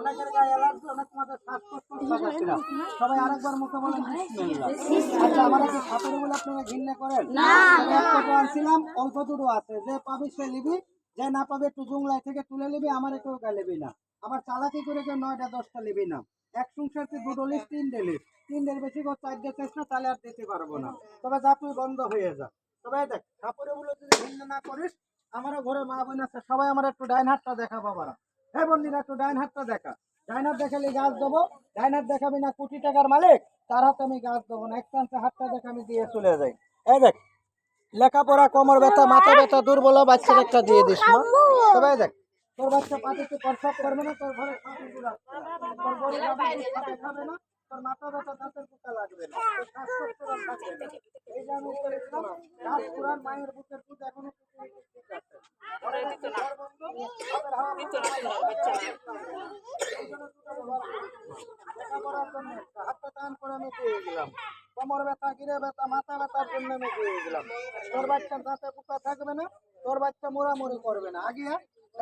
অনেকের গায়ে অ্যালার্জি, অনেক মাঝে শ্বাসকষ্ট পাচ্ছিলাম। সবাই আরেকবার মুখে বলেন বিসমিল্লাহ। আচ্ছা, আমরা কি সাপের বলে আপনারা ঘৃণা করেন? না। এক কত আনছিলাম, অল্প দুটো আছে, যে পাবি সে নিবি, যে না পাবে একটু জুংলাই থেকে তুলে নিবি, আমার কেউ গায়ে নিবি না। আবার চালাকি করে কেউ 9টা 10টা নিবি না। এক সংসারকে 2 ডলিস 3 ডলিস, 3 ডের বেশি করে 4 ডে চেষ্টা তাহলে আর দিতে পারবো না। তবে যা তুই বন্ধ হয়ে যা। তবে দেখ সাপের বলে যদি ঘৃণা না করিস, আমারও ঘরে মা বোন আছে, সবাই আমার একটু ডাইন হাতটা দেখা বাবারা। হ্যাঁ বন্ধুরা, একটু ডাইন হাতটা দেখা। ডাইন হাত দেখালে গাছ দেবো, ডাইন হাত দেখাবি না কোটি টাকার মালিক, তার হাতে আমি গাছ দেবো না। এক চান্সে হাতটা দেখা আমি দিয়ে চলে যাই। এই দেখ, লেখাপড়া, কোমর ব্যথা, মাথা ব্যথা, দুর্বল বাচ্চার একটা দিয়ে দিস মা। তবে দেখ, তোর বাচ্চা পাটিতে প্রস্রাব করবে না, তোর ঘরে তোর গরু গাভী খাবে না, তোর মাথা ব্যথা, দাঁতের পোকা লাগবে না, তোর শ্বাসকষ্ট থাকবে না। এই যে আমি করেছিলাম, গাছ পুরান মায়ের বুকের দুধ এখনো ঠিক আছে। হাতটা টান করে আমি দিয়ে গেলাম। কোমর ব্যথা, গিরে ব্যথা, মাথা ব্যথার জন্য আমি দিয়ে গেলাম। তোর বাচ্চার দাঁতে পোকা থাকবে না, তোর বাচ্চা মোড়ামুড়ি করবে না। আগে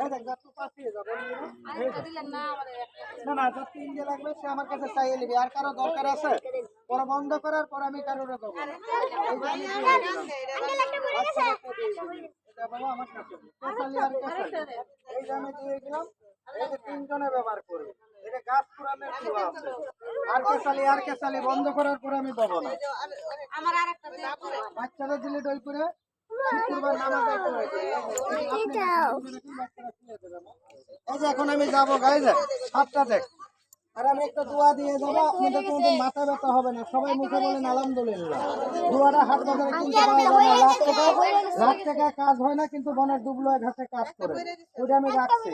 এই দেখ, যা তুই পাঠিয়ে যাবো না না, যা 3 যে লাগবে সে আমার কাছে চাইয়ে নিবি। আর কারো দরকার আছে, পরে বন্ধ করার পর আমি কারোর দেবো না। বাবা আমার কাছে কেসালি আর কেসালি, এই যে আমি দিয়ে গেলাম। এই যে 3 জনে ব্যবহার করবে, এটা গাছ পুরানের কুয়া আছে। আর কেসালি বন্ধ করার পর আমি দেবো না। বাচ্চারা দিলে দই করে শুক্রবার নামাজ এই যে এখন আমি যাবো গাইজ, সাতটা দেখ। আর আমি একটা দোয়া দিয়ে যাবো, আপনাদের কোনোদিন মাথা ব্যথা হবে না। সবাই মুখে বলেন আলহামদুলিল্লাহ। দোয়াটা হাট বাজারে কিনতে পাওয়া যায় না, লাখ টাকা কাজ হয় না, কিন্তু বনের ডুবলোয় ঘাটে কাজ করে। ওইটা আমি রাখছি।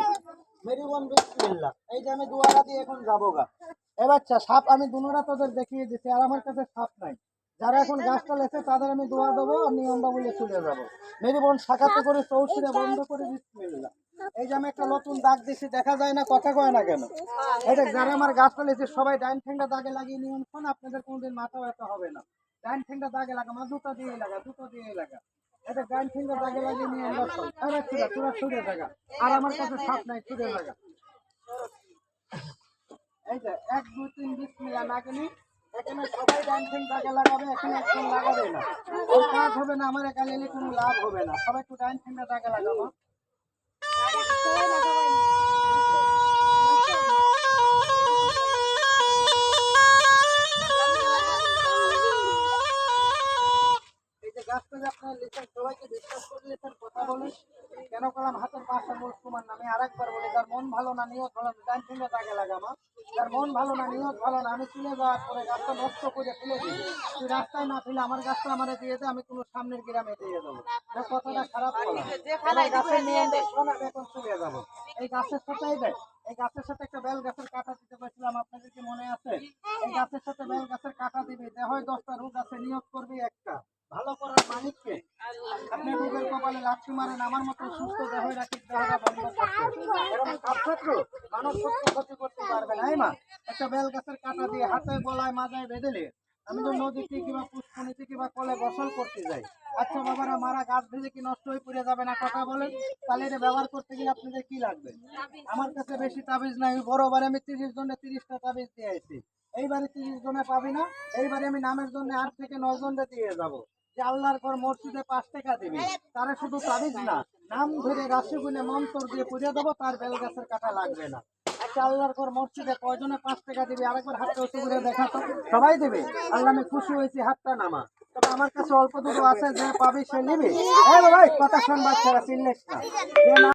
মেরি বোন বিসমিল্লাহ। এই যে আমি দোয়াটা দিয়ে এখন যাবো গা। এ বাচ্চা, সাপ আমি দুনোরা তোদের দেখিয়ে দিচ্ছি, আর আমার কাছে সাপ নাই। যারা এখন গাছটা লেছে তাদের আমি দোয়া দেবো, আমি আমরা বলে চলে যাবো। মেরি বোন শাখাতে করে চৌচিরে বন্ধ করে বিসমিল্লাহ। এই যে আমি একটা নতুন দাগ দিছি, দেখা যায় না, কথা কয় না কেন? এটা যারা আমার গাছটা লেছে সবাই ডাইন ঠেঙ্গা দাগে লাগিয়ে নিয়ম খান, আপনাদের কোনোদিন মাথা ব্যথা হবে না। ডাইন ঠেঙ্গা দাগে লাগা, মা দুটো দিয়ে লাগা, দুটো দিয়ে লাগা। এটা ডাইন ঠেঙ্গা দাগে লাগিয়ে নিয়ে আমরা তোরা ছুটে থাকা। আর আমার কাছে সাপ নাই, ছুটে থাকা। এই যে 1 2 3 বিসমিল্লাহ না গেলি এখানে সবাই ডাইন ঠেঙ্গা দাগে লাগাবে, এখানে একদম লাগাবে না। ওই কাজ হবে না, আমার এখানে এলে কোনো লাভ হবে না। সবাই একটু ডাইন ঠেঙ্গা দাগে লাগাবো। গাছটা যে আপনার লিখেন, সবাইকে বিশ্বাস করে লিখেন, কথা বলেন। কেন করলাম হাতের পাশে মূল কুমার নামে আরেকবার বলি, যার মন ভালো না, নিয়ত ভালো না, ডাইন ঠেঙ্গা দাগে লাগামা। যার মন ভালো না, নিয়ত ভালো না, আমি তুলে যাওয়ার পরে গাছটা নষ্ট করে ফেলে দিই। তুই রাস্তায় না ফেলে আমার গাছটা আমারে দিয়ে দে, আমি কোনো সামনের গ্রামে দিয়ে দেবো। কথাটা খারাপ করলাম। গাছের নিয়ম দেখুন, আমি এখন চলে যাবো। এই গাছের সাথেই দেখ, এই গাছের সাথে একটা বেল গাছের কাঁটা দিতে পারছিলাম, আপনাদের কি মনে আছে? এই গাছের সাথে বেল গাছের কাঁটা দিবি, দেহ 10টা রোগ আছে, নিয়োগ করবি একটা। ভালো করার মালিককে। আপনি রোগের কপালে লাঠি মারেন, আমার মতো সুস্থ দেহ রাখি, দেহটা বন্ধ করতে। এরকম ছাত্র মানব শক্তি ক্ষতি করতে পারবে না। মা একটা বেল গাছের কাঁটা দিয়ে হাতে গলায় মাজায় বেঁধেলে আমি তো নদীতে কিংবা পুষ্পনীতে কিংবা কলে গোসল করতে যাই। আচ্ছা বাবারা, মারা গাছ ভেজে কি নষ্ট হয়ে পড়ে যাবে না? কথা বলেন। তাহলে এটা ব্যবহার করতে গেলে আপনাদের কি লাগবে? আমার কাছে বেশি তাবিজ নাই, বড়বারে আমি 30 জনে 30টা তাবিজ দিয়ে আইছি। এইবারে 30 জনে পাবি না, এইবারে আমি নামের জন্য 8 থেকে 9 জনকে দিয়ে যাবো। যে আল্লাহর ঘর মসজিদে 5 টাকা দিবি, তারা শুধু তাবিজ না, নাম ধরে রাশি গুনে মন্ত্র দিয়ে পুজো দেবো, তার বেল গাছের কাটা লাগবে না। একটা আল্লাহর ঘর মসজিদে কয়জনে 5 টাকা দিবি? আরেকবার হাতটা উঁচু করে দেখাতো। সবাই দিবে। আল্লাহ আমি খুশি হয়েছি, হাতটা নামা। তবে আমার কাছে অল্প দুটো আছে, যে পাবি সে নিবি। এই ভাই কথা শোন, বাচ্চারা চিনলিস না।